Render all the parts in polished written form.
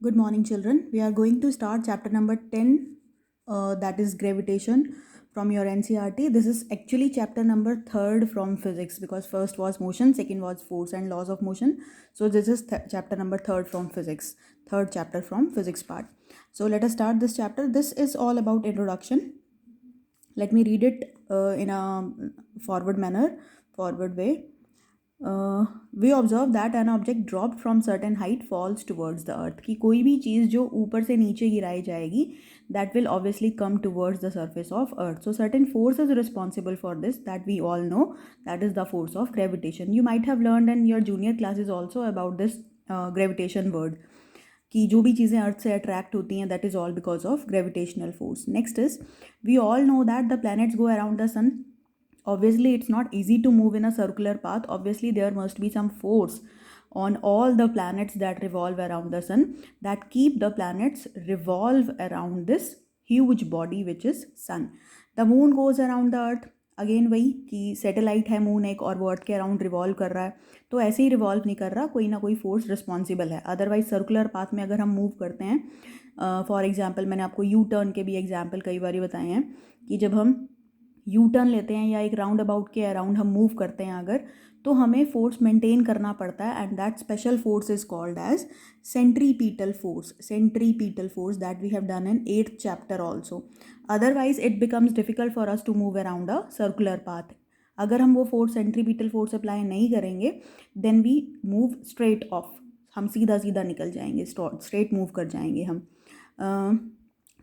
Good morning, children. We are going to start chapter number 10, that is gravitation from your NCRT. This is actually chapter number 3rd from physics because first was motion, second was force and laws of motion. So, this is chapter number 3rd from physics, third chapter from physics part. So, let us start this chapter. This is all about introduction. Let me read it in a forward way. We observe that an object dropped from certain height falls towards the earth. कि कोई भी चीज़ जो ऊपर से नीचे गिराई जाएगी that will obviously come towards the surface of earth. So certain force is responsible for this that we all know, that is the force of gravitation. You might have learned in your junior classes also about this gravitation word कि जो भी चीज़ें अर्थ से attract होती हैं that is all because of gravitational force. Next is we all know that the planets go around the sun. Obviously it's not easy to move in a circular path. Obviously there must be some force on all the planets that revolve around the sun that keep the planets revolve around this huge body which is sun. The moon goes around the earth. Again वही कि satellite है moon एक और वो अर्थ के around revolve कर रहा है, तो ऐसे ही रिवॉल्व नहीं कर रहा, कोई ना कोई फोर्स रिस्पॉन्सिबल है. अदरवाइज सर्कुलर पाथ में अगर हम मूव करते हैं, फॉर एग्जांपल मैंने आपको यू टर्न के भी एग्जांपल कई बार बताए हैं कि जब हम यू टर्न लेते हैं या एक राउंड अबाउट के अराउंड हम मूव करते हैं अगर, तो हमें फोर्स मेंटेन करना पड़ता है and that special force is called as centripetal force that we have done in 8th chapter also. Otherwise it becomes difficult for us to move around a circular path. अगर हम वो force centripetal force apply नहीं करेंगे then we move straight off, हम सीधा सीधा निकल जाएंगे, स्ट्रेट मूव कर जाएंगे हम.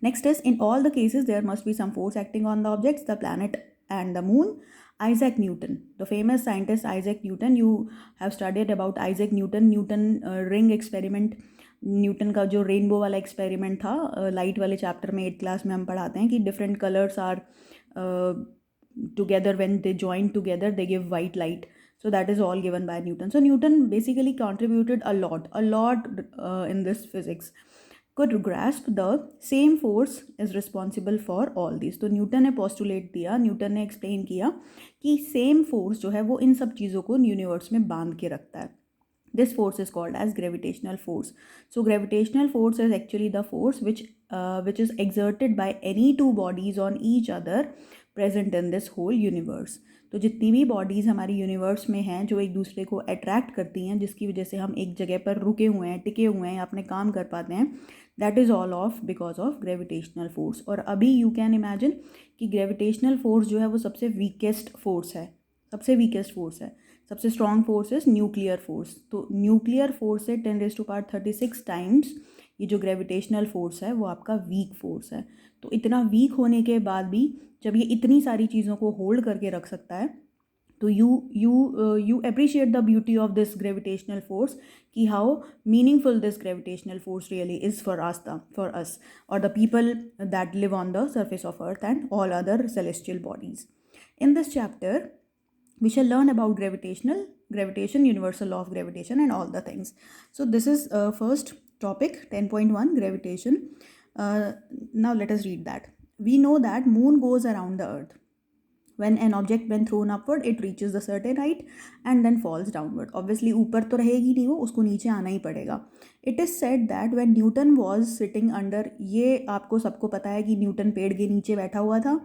Next is, in all the cases, there must be some force acting on the objects, the planet and the moon. Isaac Newton, the famous scientist Isaac Newton, you have studied about Isaac Newton ring experiment. Newton का जो rainbow वाला experiment था, light वाले chapter में 8th class में हम पढ़ाते हैं कि different colours are together when they join together they give white light. So that is all given by Newton. So Newton basically contributed a lot in this physics. Could grasp the same force is responsible for all these. तो Newton ने postulate दिया, Newton ने explain किया कि same force जो है वो इन सब चीज़ों को यूनिवर्स में बांध के रखता है. This force is called as gravitational force. So gravitational force is actually the force which is exerted by any two bodies on each other present in this whole universe. तो जितनी भी बॉडीज़ हमारी universe में हैं जो एक दूसरे को अट्रैक्ट करती हैं, जिसकी वजह से हम एक जगह पर रुके हुए हैं, टिके हुए हैं या अपने काम कर पाते हैं, that is all of because of gravitational force. और अभी यू कैन इमेजिन कि ग्रेविटेशनल फोर्स जो है वो सबसे वीकेस्ट फोर्स है, सबसे strong force is nuclear force. तो न्यूक्लियर फोर्स से 10⁻36 टाइम्स ये जो ग्रेविटेशनल फोर्स है वो आपका वीक फोर्स है. तो इतना वीक होने के बाद भी जब ये इतनी सारी चीज़ों को होल्ड करके रख सकता है, तो you appreciate the beauty of this gravitational force कि how meaningful this gravitational force really is for us or the people that live on the surface of earth and all other celestial bodies. In this chapter we shall learn about gravitation, universal law of gravitation and all the things. So this is first topic 10.1 gravitation. Now let us read that. We know that moon goes around the earth. When an object when thrown upward it reaches the certain height and then falls downward. Obviously ऊपर तो रहेगी नहीं वो, उसको नीचे आना ही पड़ेगा. It is said that when Newton was sitting under, ये आपको सबको पता है कि न्यूटन पेड़ के नीचे बैठा हुआ था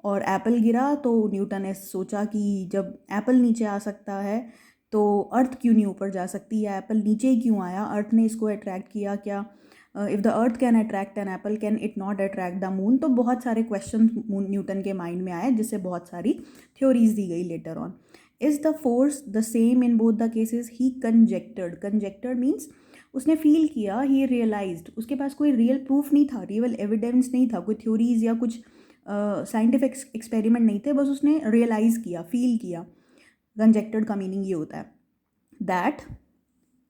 और एप्पल गिरा, तो न्यूटन ने सोचा कि जब एप्पल नीचे आ सकता है तो अर्थ क्यों नहीं ऊपर जा सकती, या एप्पल नीचे ही क्यों आया, अर्थ ने इसको अट्रैक्ट किया क्या, if the earth can attract an apple can it not attract the moon. तो बहुत सारे क्वेश्चन न्यूटन के माइंड में आए जिससे बहुत सारी थ्योरीज दी गई later on. Is the force the same in both the cases? He conjectured means उसने फील किया, ही रियलाइज्ड. उसके पास कोई रियल प्रूफ नहीं था, रियल एविडेंस नहीं था, कोई थ्योरीज या कुछ साइंटिफिक एक्सपेरिमेंट नहीं थे, बस उसने रियलाइज़ किया, फील किया. कंजेक्टेड का मीनिंग ये होता है that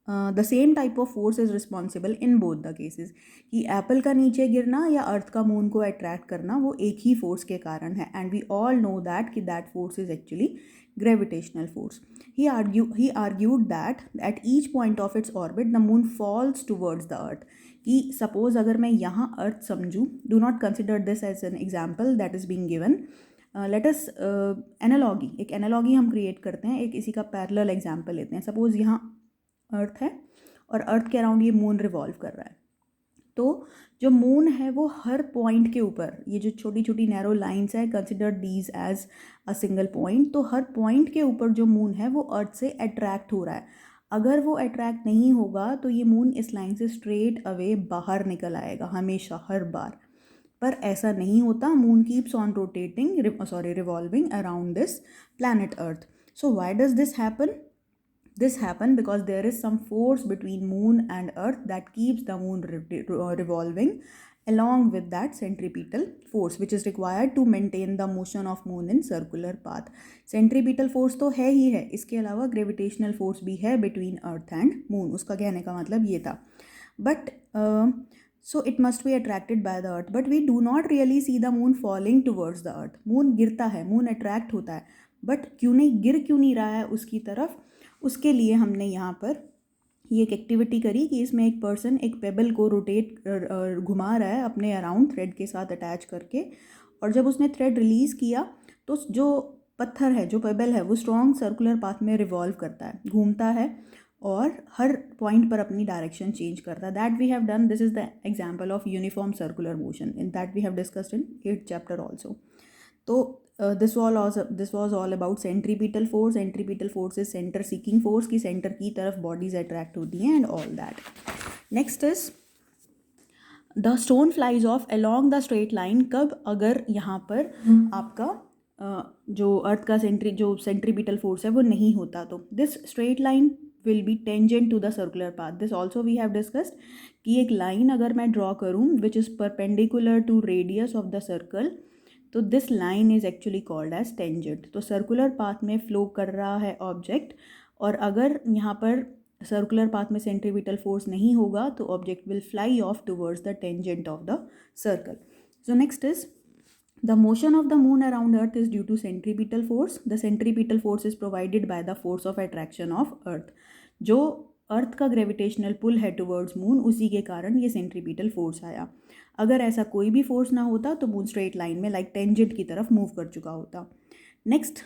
the same type of force is responsible in both the cases. कि एप्पल का नीचे गिरना या अर्थ का मून को अट्रैक्ट करना वो एक ही फोर्स के कारण है. And we all know that कि that force is actually gravitational force. He argued that at each point of its orbit the moon falls towards the earth. कि सपोज अगर मैं यहाँ अर्थ समझूँ, do not consider this as an example that is being given. Let us एक analogy हम create करते हैं, एक इसी का पैरेलल एग्जाम्पल लेते हैं. सपोज यहाँ अर्थ है और अर्थ के अराउंड ये मून रिवॉल्व कर रहा है. तो जो मून है वो हर पॉइंट के ऊपर, ये जो छोटी छोटी नैरो लाइंस है, consider these as a single point, तो हर पॉइंट के ऊपर जो मून है वो अर्थ से अट्रैक्ट हो रहा है। अगर वो अट्रैक्ट नहीं होगा तो ये मून इस लाइन से स्ट्रेट अवे बाहर निकल आएगा हमेशा, हर बार। पर ऐसा नहीं होता, moon keeps on rotating, sorry revolving around this planet earth. So why does this happen? This happen because there is some force between moon and earth that keeps the moon revolving along with that centripetal force which is required to maintain the motion of moon in circular path. Centripetal force तो है ही है, इसके अलावा gravitational force भी है between earth and moon, उसका कहने का मतलब ये था। But so it must be attracted by the earth, but we do not really see the moon falling towards the earth. moon गिरता है, moon attract होता है, but क्यों नहीं रहा है उसकी तरफ, उसके लिए हमने यहाँ पर ये एक एक्टिविटी करी कि इसमें एक पर्सन एक पेबल को रोटेट घुमा रहा है अपने अराउंड थ्रेड के साथ अटैच करके, और जब उसने थ्रेड रिलीज़ किया तो जो पत्थर है, जो पेबल है, वो स्ट्रॉन्ग सर्कुलर पाथ में रिवॉल्व करता है, घूमता है और हर पॉइंट पर अपनी डायरेक्शन चेंज करता है। That we have done, this is the example of uniform circular motion in that we have discussed in 8th chapter also. तो this was all about centripetal force. Centripetal force is center seeking force, कि center की तरफ bodies attract होती हैं and all that. Next is the stone flies off along the straight line. कब? अगर यहाँ पर आपका जो अर्थ का जो सेंट्रीपिटल फोर्स है वो नहीं होता तो this straight line will be tangent to the circular path. This also we have discussed कि एक लाइन अगर मैं ड्रॉ करूँ which is perpendicular to radius of the circle, तो this line is actually called as tangent. तो circular path में flow कर रहा है ऑब्जेक्ट, और अगर यहाँ पर सर्कुलर पाथ में सेंट्रीपिटल फोर्स नहीं होगा तो object will fly off towards the tangent of the circle. So next is the motion of the moon around earth is due to centripetal force. The centripetal force is provided by the force of attraction of earth. जो अर्थ का gravitational pull है towards moon, उसी के कारण ये centripetal force आया। अगर ऐसा कोई भी फोर्स ना होता तो मून स्ट्रेट लाइन में लाइक टेंजेंट की तरफ मूव कर चुका होता। Next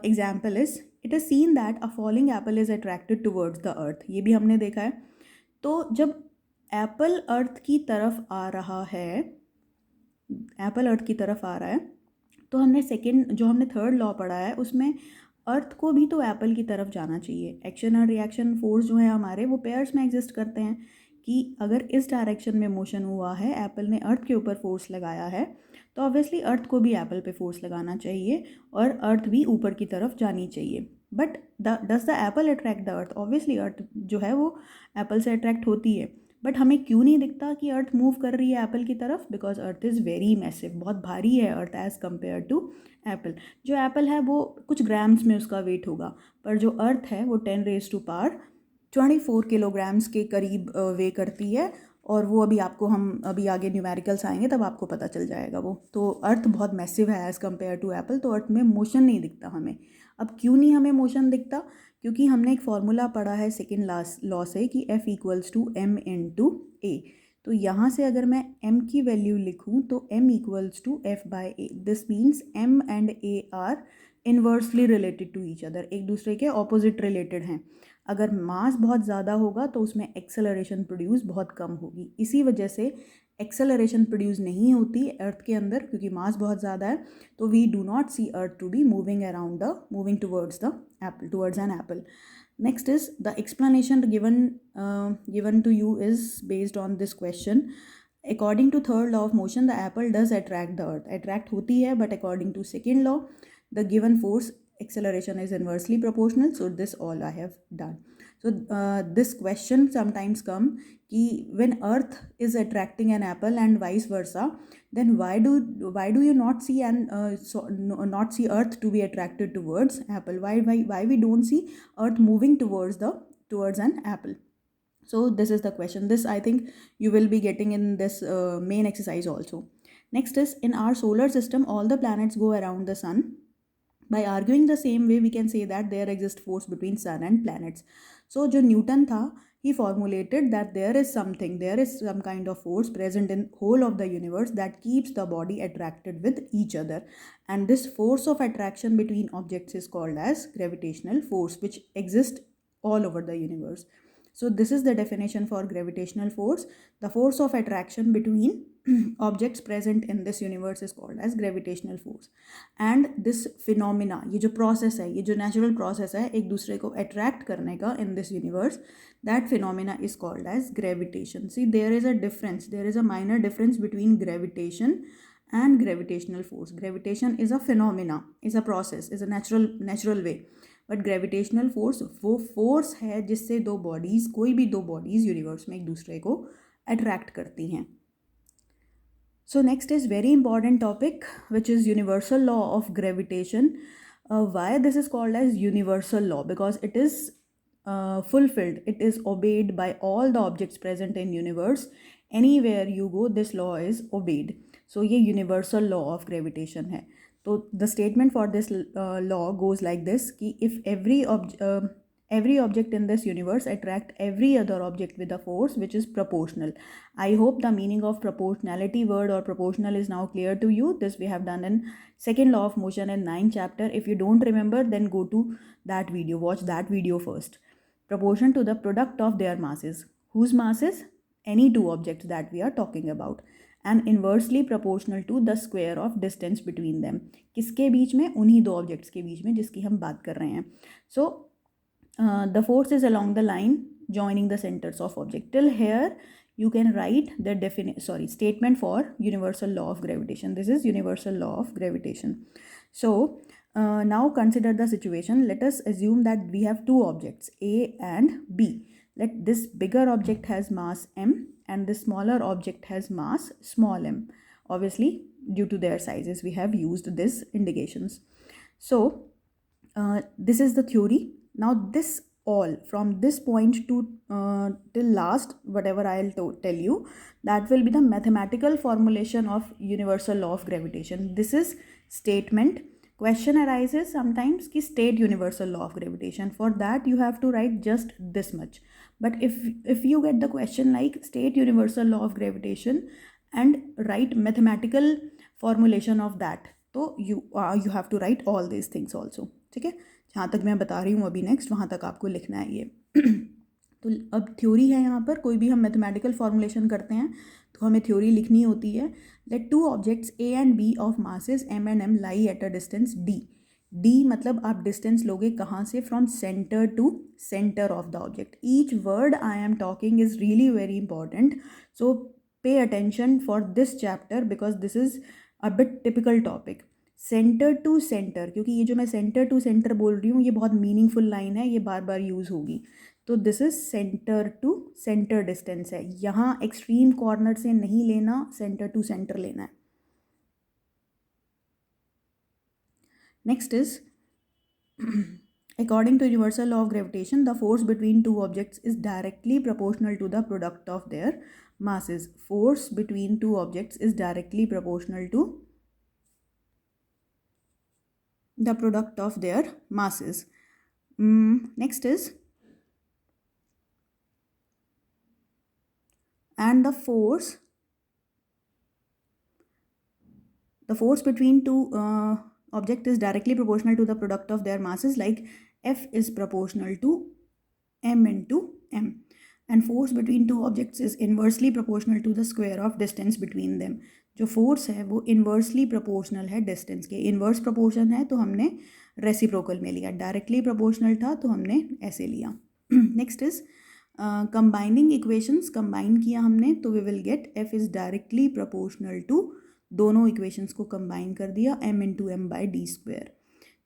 example is it is seen that a falling Apple is attracted towards the earth. ये भी हमने देखा है। तो जब एप्पल अर्थ की तरफ आ रहा है, एप्पल अर्थ की तरफ आ रहा है, तो हमने थर्ड लॉ पढ़ा है उसमें अर्थ को भी तो एप्पल की तरफ जाना चाहिए। एक्शन और रिएक्शन फोर्स जो है हमारे वो पेयर्स में एग्जिस्ट करते हैं, कि अगर इस डायरेक्शन में मोशन हुआ है, एप्पल ने अर्थ के ऊपर फोर्स लगाया है, तो ऑब्वियसली अर्थ को भी एप्पल पे फोर्स लगाना चाहिए और अर्थ भी ऊपर की तरफ जानी चाहिए। But does the apple attract the earth? Obviously earth जो है वो एप्पल से अट्रैक्ट होती है, बट हमें क्यों नहीं दिखता कि अर्थ मूव कर रही है एप्पल की तरफ? Because earth is very massive, बहुत भारी है अर्थ एज़ कम्पेयर टू एप्पल। जो एप्पल है वो कुछ ग्राम्स में उसका वेट होगा, पर जो अर्थ है वो 10⁻24 किलोग्राम्स के करीब वे करती है, और वो हम अभी आगे न्यूमेरिकल्स आएंगे तब आपको पता चल जाएगा वो। तो अर्थ बहुत मैसिव है एज़ कम्पेयर टू एप्पल, तो अर्थ में मोशन नहीं दिखता हमें। अब क्यों नहीं हमें मोशन दिखता? क्योंकि हमने एक फॉर्मूला पढ़ा है सेकेंड लॉ से कि F = m/a। तो यहाँ से अगर मैं m की वैल्यू लिखूँ तो m = F/a। This means m and a are inversely related to each other, एक दूसरे के ऑपोजिट रिलेटेड हैं। अगर मास बहुत ज़्यादा होगा तो उसमें एक्सेलरेशन प्रोड्यूस बहुत कम होगी। इसी वजह से एक्सेलरेशन प्रोड्यूस नहीं होती अर्थ के अंदर, क्योंकि मास बहुत ज़्यादा है। तो we do not see earth to be moving towards an apple. Next is the explanation given to you is based on this question. According to third law of motion, the apple does attract the earth. Attract होती है, but according to second law, the given force acceleration is inversely proportional. So this all I have done. So this question sometimes come कि when earth is attracting an apple and vice versa, then why do you not see not see earth to be attracted towards apple? Why we don't see earth moving towards an apple? So this is the question. This I think you will be getting in this main exercise also. Next is, in our solar system all the planets go around the sun. By arguing the same way we can say that there exists force between sun and planets. So जो Newton था, he formulated that there is some kind of force present in whole of the universe that keeps the body attracted with each other, and this force of attraction between objects is called as gravitational force, which exists all over the universe. So this is the definition for gravitational force. The force of attraction between objects present in this universe is called as gravitational force. And this phenomena, ये जो process है, ये जो natural process है एक दूसरे को attract करने का in this universe, that phenomena is called as gravitation. See, there is a difference. There is a minor difference between gravitation and gravitational force. Gravitation is a phenomena, is a process, is a natural way. But gravitational force वो force है जिससे दो bodies, कोई भी दो bodies universe में एक दूसरे को अट्रैक्ट करती हैं. So next is very important topic which is universal law of gravitation. Why this is called as universal law? Because it is fulfilled, it is obeyed by all the objects present in universe. Anywhere you go, this law is obeyed. So ये universal law of gravitation है. तो the statement for this law goes like this कि if every object in this universe attract every other object with a force which is proportional. I hope the meaning of proportionality word or proportional is now clear to you. This we have done in second law of motion in 9th chapter. If you don't remember, then go to that video, watch that video first. Proportion to the product of their masses. Whose masses? Any two objects that we are talking about. And inversely proportional to the square of distance between them. किसके बीच में? उन्हीं दो objects के बीच में जिसकी हम बात कर रहे हैं. So the force is along the line joining the centers of object. Till here you can write the statement for universal law of gravitation. This is universal law of gravitation. So now consider the situation. Let us assume that we have two objects, A and B. Let this bigger object has mass m and this smaller object has mass small m. Obviously, due to their sizes, we have used these indications. So this is the theory. Now this all from this point to till last, whatever I'll tell you, that will be the mathematical formulation of universal law of gravitation. This is statement. Question arises sometimes कि state universal law of gravitation. For that you have to write just this much. But if you get the question like state universal law of gravitation and write mathematical formulation of that, तो you have to write all these things also. ठीक है, जहाँ तक मैं बता रही हूँ अभी नेक्स्ट वहाँ तक आपको लिखना है ये. तो अब थ्योरी है यहाँ पर. कोई भी हम मैथमेटिकल फॉर्मुलेशन करते हैं तो हमें थ्योरी लिखनी होती है. Let two objects A and B of masses M and M lie at a distance D. D मतलब आप डिस्टेंस लोगे कहाँ से? From centre to centre of the object. Each word I am talking is really very important. So pay attention for this chapter because this is a bit typical topic. Centre to centre, क्योंकि ये जो मैं centre to centre बोल रही हूँ ये बहुत meaningful line है, ये बार बार यूज़ होगी. तो this is centre to centre distance है. यहाँ एक्सट्रीम कॉर्नर से नहीं लेना, सेंटर टू सेंटर लेना है. Next is according to universal law of gravitation, the force between two objects is directly proportional to the product of their masses. Force between two objects is directly proportional to the product of their masses. Next is, and the force between two object is directly proportional to the product of their masses, like F is proportional to m into m, and force between two objects is inversely proportional to the square of distance between them. जो force है वो inversely proportional है distance के. Inverse proportion है तो हमने reciprocal में लिया, डायरेक्टली प्रोपोर्शनल था तो हमने ऐसे लिया. Next is combining equations. Combine किया हमने तो we will get F is directly proportional to, दोनों इक्वेशंस को कंबाइन कर दिया, m into M by D square.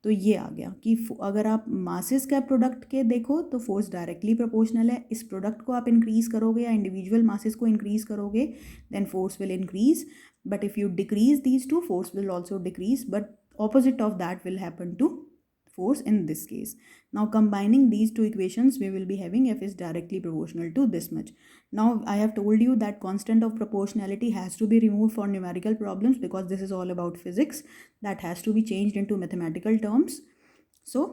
तो ये आ गया कि अगर आप मासेस का प्रोडक्ट के देखो तो फोर्स डायरेक्टली प्रोपोर्शनल है. इस प्रोडक्ट को आप इंक्रीज करोगे या इंडिविजुअल मासेस को इंक्रीज करोगे then force will increase. But if you decrease these two, force will also decrease, but opposite of that will happen to force in this case. Now combining these two equations we will be having F is directly proportional to this much. Now I have told you that constant of proportionality has to be removed for numerical problems because this is all about physics. That has to be changed into mathematical terms. So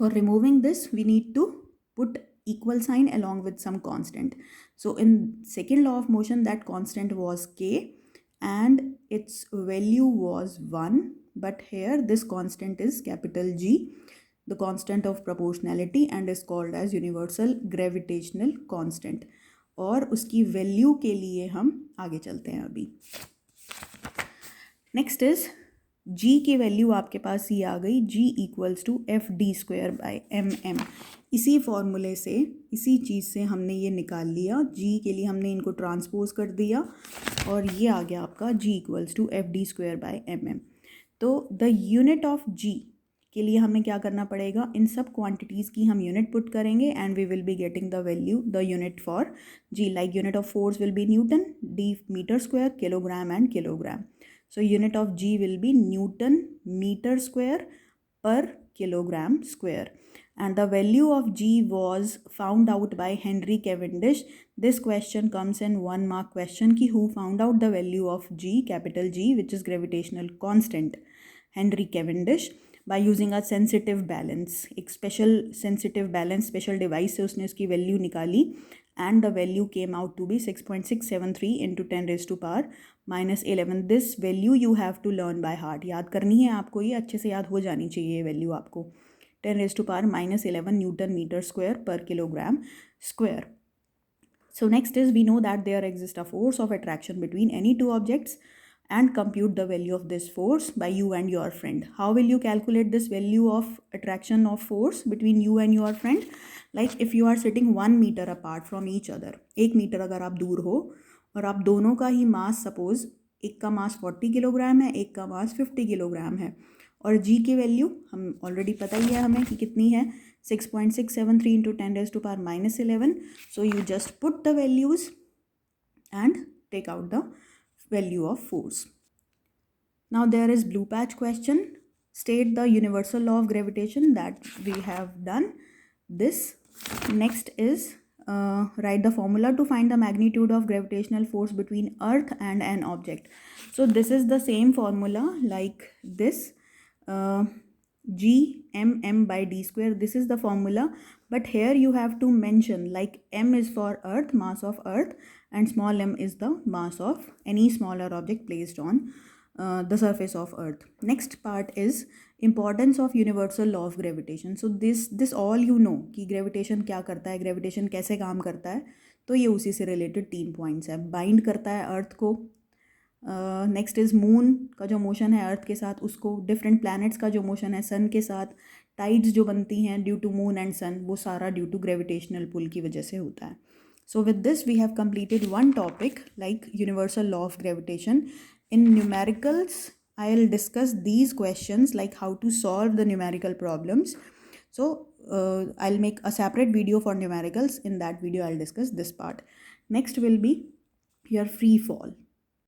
for removing this we need to put equal sign along with some constant. So in second law of motion that constant was k and its value was 1. But here this constant is capital G. the constant of proportionality and is called as universal gravitational constant. और उसकी value के लिए हम आगे चलते हैं अभी. Next is जी की वैल्यू आपके पास ये आ गई, G equals to F D square by M M. इसी फॉर्मूले से, इसी चीज़ से हमने ये निकाल लिया, जी के लिए हमने इनको ट्रांसपोज कर दिया और ये आ गया आपका G equals to F D square by M M. तो द यूनिट ऑफ जी के लिए हमें क्या करना पड़ेगा, इन सब क्वांटिटीज़ की हम यूनिट पुट करेंगे and we will be getting the value, the unit for G. Like unit of force will be newton, D metre square, kilogram and kilogram. So unit of G will be Newton meter square per kilogram square. And the value of G was found out by Henry Cavendish. This question comes in 1 mark question ki who found out the value of G, capital G, which is gravitational constant. Henry Cavendish, by using a sensitive balance. एक special sensitive balance, special device से उसने उसकी value निकाली and the value came out to be 6.673 into 10 raised to power minus 11. This value you have to learn by heart. याद करनी है आपको, ये अच्छे से याद हो जानी चाहिए ये value आपको. 10 raised to power minus 11 Newton meter square per kilogram square. So next is, we know that there exists a force of attraction between any two objects and compute the value of this force by you and your friend. How will you calculate this value of attraction of force between you and your friend? Like if you are sitting 1 meter apart from each other, 1 metre अगर आप दूर हो और आप दोनों का ही मास, suppose एक का मास 40 किलोग्राम है, एक का मास 50 किलोग्राम है, और जी की वैल्यू हम ऑलरेडी पता ही है हमें कि कितनी है, 6.673 into 10 raised to power minus 11. So you just put the values and take out the value of force. Now there is blue patch question. State the universal law of gravitation. That we have done this. Next is write the formula to find the magnitude of gravitational force between earth and an object. So this is the same formula like this, g m by d square. This is the formula, but here you have to mention, like m is for earth, mass of earth, and small m is the mass of any smaller object placed on the surface of earth. Next part is importance of universal law of gravitation. So this all you know कि gravitation क्या करता है, gravitation कैसे काम करता है, तो ये उसी से related 3 points है. bind करता है earth को, नेक्स्ट इज़ मून का जो मोशन है अर्थ के साथ उसको, डिफरेंट प्लैनेट्स का जो मोशन है सन के साथ, टाइड्स जो बनती हैं ड्यू टू मून एंड सन, वो सारा ड्यू टू ग्रेविटेशनल पुल की वजह से होता है. So with this we have completed one topic like universal law of gravitation. In numericals I will discuss these questions like how to solve the numerical problems. So I'll make a separate video for numericals. In that video I'll discuss this part. Next will be your free fall.